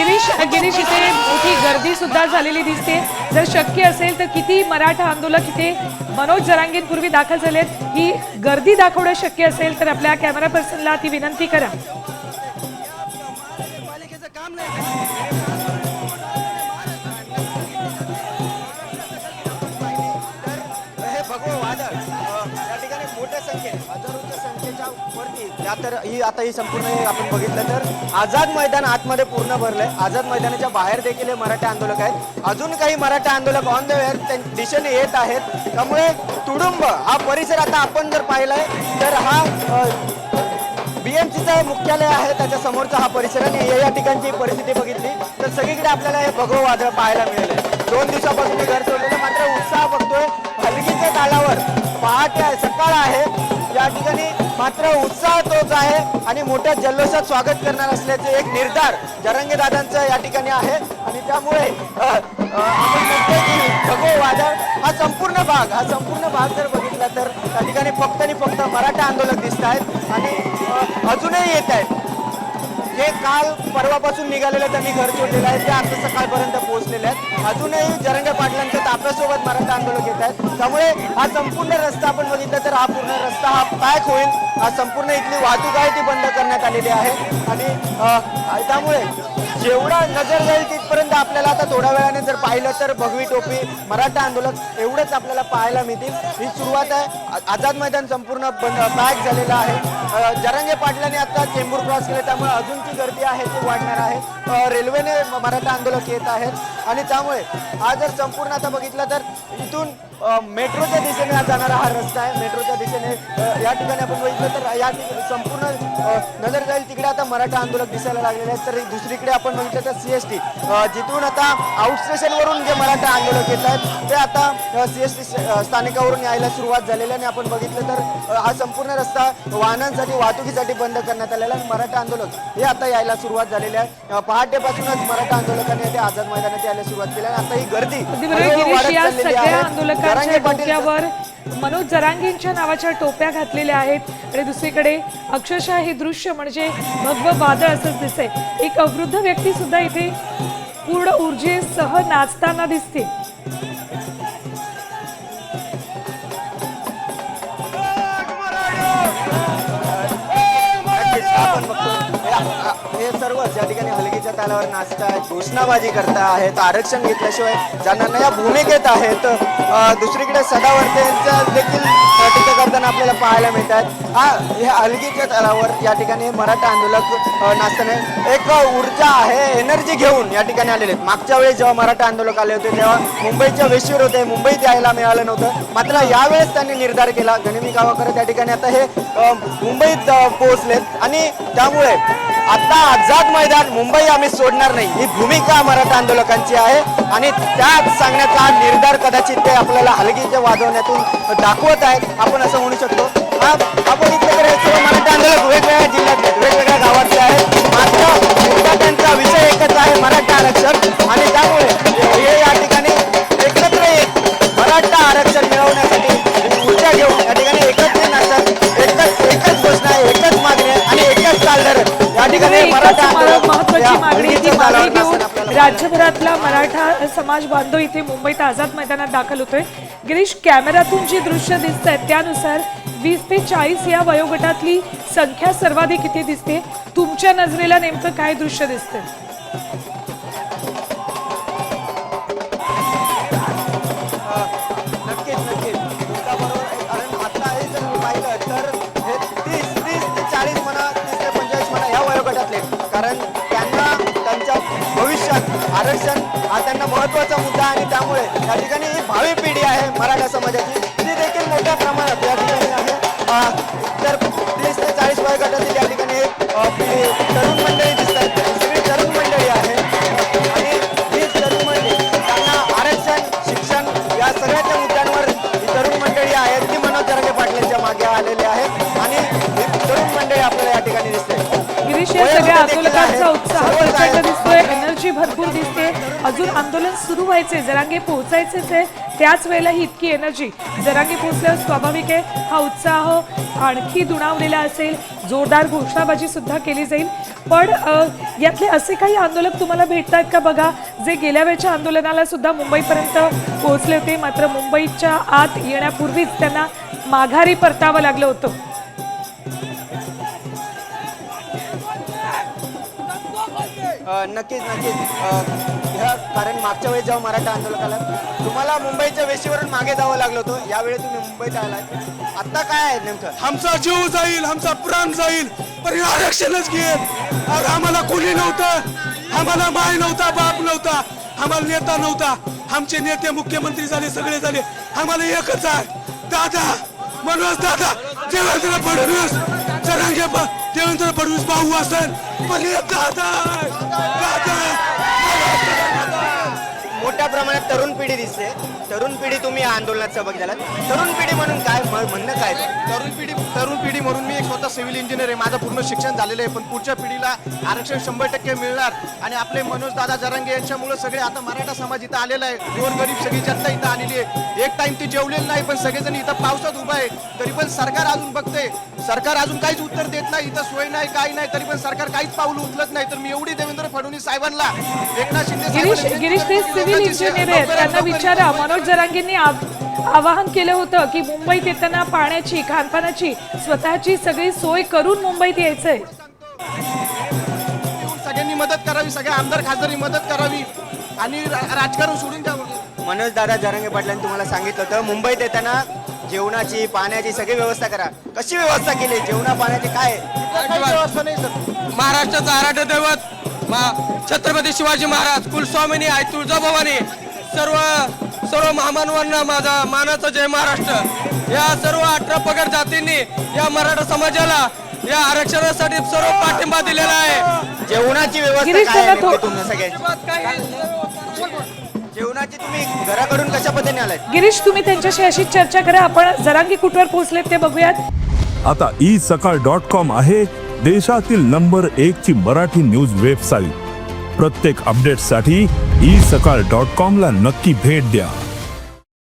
गिरीश गिरीश इथे मोठी गर्दी सुद्धा झालेली दिसते। जर शक्य असेल तर किती मराठा आंदोलक इथे मनोज जरांगेंपूर्वी दाखल झालेत, ही गर्दी दाखवणं शक्य असेल तर आपल्या कॅमेरा पर्सनला ती विनंती करा। मोठ्या संख्येने हजारोच्या संख्येच्या वरती ही संपूर्ण आपण बघितलं तर आझाद मैदान आतमध्ये पूर्ण भरलंय। आझाद मैदानाच्या बाहेर देखील हे मराठा आंदोलक आहेत। अजून काही मराठा आंदोलक ऑन द वे त्या दिशेने येत आहेत। त्यामुळे तुडुंब हा परिसर आता आपण जर पाहिलाय तर हा बीएमसीचं मुख्यालय आहे, त्याच्या समोरचा हा परिसर आणि या ठिकाणची परिस्थिती बघितली तर सगळीकडे आपल्याला हे भगवं वादळ पाहायला मिळालंय। 2 दिवसापासून मी घर सोडलेलं, मात्र उत्साह बघतोय हलगीच्या तालावर। पहाटे आहे, सकाळ आहे, या ठिकाणी मात्र उत्साह तोच आहे आणि मोठ्या जल्लोषात स्वागत करणार असल्याचे एक निर्धार जरांगे दादांचा या ठिकाणी आहे। आणि त्यामुळे आपण म्हणतोय की भगवं वादळ हा संपूर्ण भाग जर बघितला तर त्या ठिकाणी फक्त आणि फक्त मराठा आंदोलक दिसत आहेत आणि अजूनही येत आहेत। जे काल परवापासून निघालेले त्यांनी घर सोडलेलं आहे ते आता सकाळपर्यंत पोहोचलेले आहेत। अजूनही जरांगे पाटलांच्या ताफ्यासोबत मराठा आंदोलक येत आहेत। त्यामुळे हा संपूर्ण रस्ता आपण बघितला तर हा पूर्ण रस्ता हा पॅक होईल। हा संपूर्ण इथली वाहतूक आहे ती बंद करण्यात आलेली आहे आणि त्यामुळे जेवढा नजर जाईल तिथपर्यंत आपल्याला आता थोड्या वेळाने जर पाहिलं तर भगवी टोपी मराठा आंदोलक एवढंच आपल्याला पाहायला मिळतील। ही सुरुवात आहे। आझाद मैदान संपूर्ण पॅक झालेलं आहे। जरांगे पाटलांनी आता चेंबूर क्रॉस केले, त्यामुळे अजूनची गर्दी आहे ती वाढणार आहे। रेल्वेने मराठा आंदोलक येत आहेत आणि त्यामुळे हा जर संपूर्ण आता बघितलं तर इथून मेट्रोच्या दिशेने जाणारा हा रस्ता आहे। मेट्रोच्या दिशेने या ठिकाणी आपण बघितलं तर या संपूर्ण नजर जाईल तिकडे आता मराठा आंदोलक दिसायला लागलेले आहेत। तर दुसरीकडे आपण बघितलं तर CST जिथून आता आउट स्टेशनवरून जे मराठा आंदोलक येत आहेत ते आता CST स्थानकावरून यायला सुरुवात झालेली आहे। आणि आपण बघितलं तर हा संपूर्ण रस्ता वाहनांसाठी वाहतुकीसाठी बंद करण्यात आलेला आहे। मराठा आंदोलक हे आता यायला सुरुवात झालेली आहे। पहाटेपासूनच मराठा आंदोलकांनी आझाद मैदानात यायला सुरुवात केली आणि आता ही गर्दी आंदोलकांच्या डोक्यावर मनोज जरांगेंच्या नावाच्या टोप्या घातलेल्या आहेत आणि दुसरीकडे अक्षरशः हे दृश्य म्हणजे भगवं वादळ असंच दिसतंय। एक वृद्ध व्यक्ती सुद्धा इथे पूर्ण ऊर्जेसह नाचताना दिसते। हे सर्व ज्या ठिकाणी हलगीच्या तालावर नाचतायत, घोषणाबाजी करता आहेत, आरक्षण घेतल्याशिवाय जाणार नाही या भूमिकेत आहेत। दुसरीकडे सदावर्तेंचं देखील टीका करताना आपल्याला पाहायला मिळतात। हे हलगीच्या तालावर या ठिकाणी मराठा आंदोलक नाचताना एक ऊर्जा आहे, एनर्जी घेऊन या ठिकाणी आलेले आहेत। मागच्या वेळेस जेव्हा मराठा आंदोलक आले होते तेव्हा मुंबईच्या वेशीवर होते, मुंबईत यायला मिळालं नव्हतं, मात्र यावेळेस त्यांनी निर्धार केला। गणेमी गावाकडे त्या ठिकाणी आता हे मुंबईत पोहोचलेत आणि त्यामुळे आता आझाद मैदान मुंबई आम्ही सोडणार नाही ही भूमिका मराठा आंदोलकांची आहे आणि त्याच सांगण्याचा निर्धार कदाचित ते आपल्याला हलगीच्या वाजवण्यातून दाखवत आहेत, आपण असं म्हणू शकतो। आपण इथे सर्व मराठा आंदोलक वेगवेगळ्या जिल्ह्यातले वेगवेगळ्या गावातले आहेत, मात्र त्यांचा विषय एकच आहे, मराठा आरक्षण। आणि त्यामुळे हे या ठिकाणी एकत्र येत मराठा आरक्षण मिळवण्यासाठी ऊर्जा घेऊन या ठिकाणी एकत्र नसतात। एकच घोषणा आहे, एकच मागणी आहे आणि एकच चाल धरत या ठिकाणी महत्वाची मागणी घेऊन राज्यभरातला मराठा समाज बांधव इथे मुंबईत आझाद मैदानात दाखल होतोय। गिरीश, कॅमेऱ्यातून जी दृश्य दिसत आहेत त्यानुसार 20 ते 40 या वयोगटातली संख्या सर्वाधिक इथे दिसते। तुमच्या नजरेला नेमकं काय दृश्य दिसतंय? नक्कीच कारण आता हे जर पाहिलं तर हे 30 ते 40 म्हणा, 30 ते 45 म्हणा या वयोगटातले, कारण त्यांना त्यांच्या भविष्यात आरक्षण हा त्यांना महत्त्वाचा मुद्दा आणि त्यामुळे या ठिकाणी ही भावी पिढी आहे मराठा समाजाची, ती देखील मोठ्या प्रमाणात या ठिकाणी आहे। तर 30 ते 40 वयोगटातील या ठिकाणी तरुण मंडळी दिसत आहेत, सगळी तरुण मंडळी आहे आणि ही तरुण मंडळी त्यांना आरक्षण, शिक्षण या सगळ्याच्या मुद्द्यांवर ही तरुण मंडळी आहेत ती मनोज जरांगे पाटलांच्या मागे आलेली आहेत आणि ही तरुण मंडळी आपल्याला या ठिकाणी दिसते। गिरीश, या सगळ्या आंदोलकांचा उत्साह प्रचंड दिसतोय, एनर्जी भरपूर दिसते। अजून आंदोलन सुरू व्हायचे, जरांगे पोहोचायचेच आहे, त्याच वेळेला ही इतकी एनर्जी। जरांगे पोहोचल्यावर स्वाभाविक आहे हा उत्साह आणखी दुणावलेला असेल। जोरदार घोषणाबाजी सुद्धा केली जाईल. पण यातले असे काही आंदोलक तुम्हाला भेटतात का बघा, जे गेल्या वेळच्या आंदोलनाला सुद्धा मुंबईपर्यंत पोहोचले होते, मात्र मुंबईच्या आत येण्यापूर्वीच त्यांना माघारी परतावं लागलं होतं. नक्कीच ह्या कारण मागच्या वेळेस जेव्हा मराठा आंदोलकाला तुम्हाला मुंबईच्या वेशीवरून मागे जावं लागलं होतं, यावेळी तुम्ही मुंबईत आलात, आता काय आहे नेमकं? आमचा जीव जाईल, आमचा प्राण जाईल, पण हे आरक्षणच घेत. आम्हाला कोणी नव्हतं, आम्हाला माय नव्हता, बाप नव्हता, आम्हाला नेता नव्हता. आमचे नेते मुख्यमंत्री झाले, सगळे झाले. आम्हाला एकच आहे, दादा मनोज दादा, देवेंद्र फडणवीस, जरांगे देवेंद्र फडणवीस भाऊ असेल, पण हे दादा मोठ्या प्रमाणात तरुण पिढी दिसते. तरुण पिढी तुम्ही या आंदोलनात सहभागी झालात, तरुण पिढी म्हणून काय म्हणणं काय? तरुण पिढी म्हणून मी एक स्वतः सिव्हिल इंजिनियर आहे, माझं पूर्ण शिक्षण झालेलं आहे, पण पुढच्या पिढीला आरक्षण 100% मिळणार. आणि आपले मनोज दादा जरांगे यांच्यामुळे सगळे आता मराठा समाज इथं आलेला आहे, गोरगरीब सगळी जनता इथं आलेली आहे. एक टाइम ते जेवलेलं नाही, पण सगळेजण इथं पावसात उभा आहे, तरी पण सरकार अजून बघते, सरकार अजून काहीच उत्तर देत नाही, इथं सोय नाही, काही नाही, तरी पण सरकार काहीच पाऊल उचलत नाही. तर मी एवढी देवेंद्र फडणवीस साहेबांना, एकनाथ शिंदे गिरीश ते सिव्हिल इंजिनियर आहेत, त्यांना विचारा. मनोज जरांगेंनी आवाहन केलं होतं की मुंबईत येताना पाण्याची, खानपानाची स्वतःची सगळी सोय करून मुंबईत यायचंय. सगळ्यांनी मदत करावी, सगळ्या आमदार खासदारांनी मदत करावी आणि राजकारण सोडून द्यावं. मनोज दादा जरांगे पाटलांनी तुम्हाला सांगितलं होतं मुंबईत येताना जेवणाची, पाण्याची सगळी व्यवस्था करा. कशी व्यवस्था केली जेवणा पाण्याची? काय व्यवस्था नाही सर. महाराष्ट्राचा आराध्य दैवत छत्रपती शिवाजी महाराज, कुलस्वामिनी आई तुळजाभवानी, सर्व महामानवांना माझा मानाचा जय महाराष्ट्र. या सर्व 18 पगड जातींनी या मराठा समाजाला या आरक्षणासाठी सर्व पाठिंबा दिलेला आहे. जेवणाची गिरीश व्यवस्था काय दादा, आहे तुम्ही सगळ्यांची? जेवणाची तुम्ही घराकडून कशा पद्धतीने आलात? गिरीश, तुम्ही त्यांच्याशी अशी चर्चा करा. आपण जरांगे कुठवर पोहोचलेत ते बघूयात. आता isakal.com आहे देशातील नंबर 1 ची मराठी न्यूज वेबसाईट. प्रत्येक अपडेटसाठी isakal.com ला नक्की भेट द्या.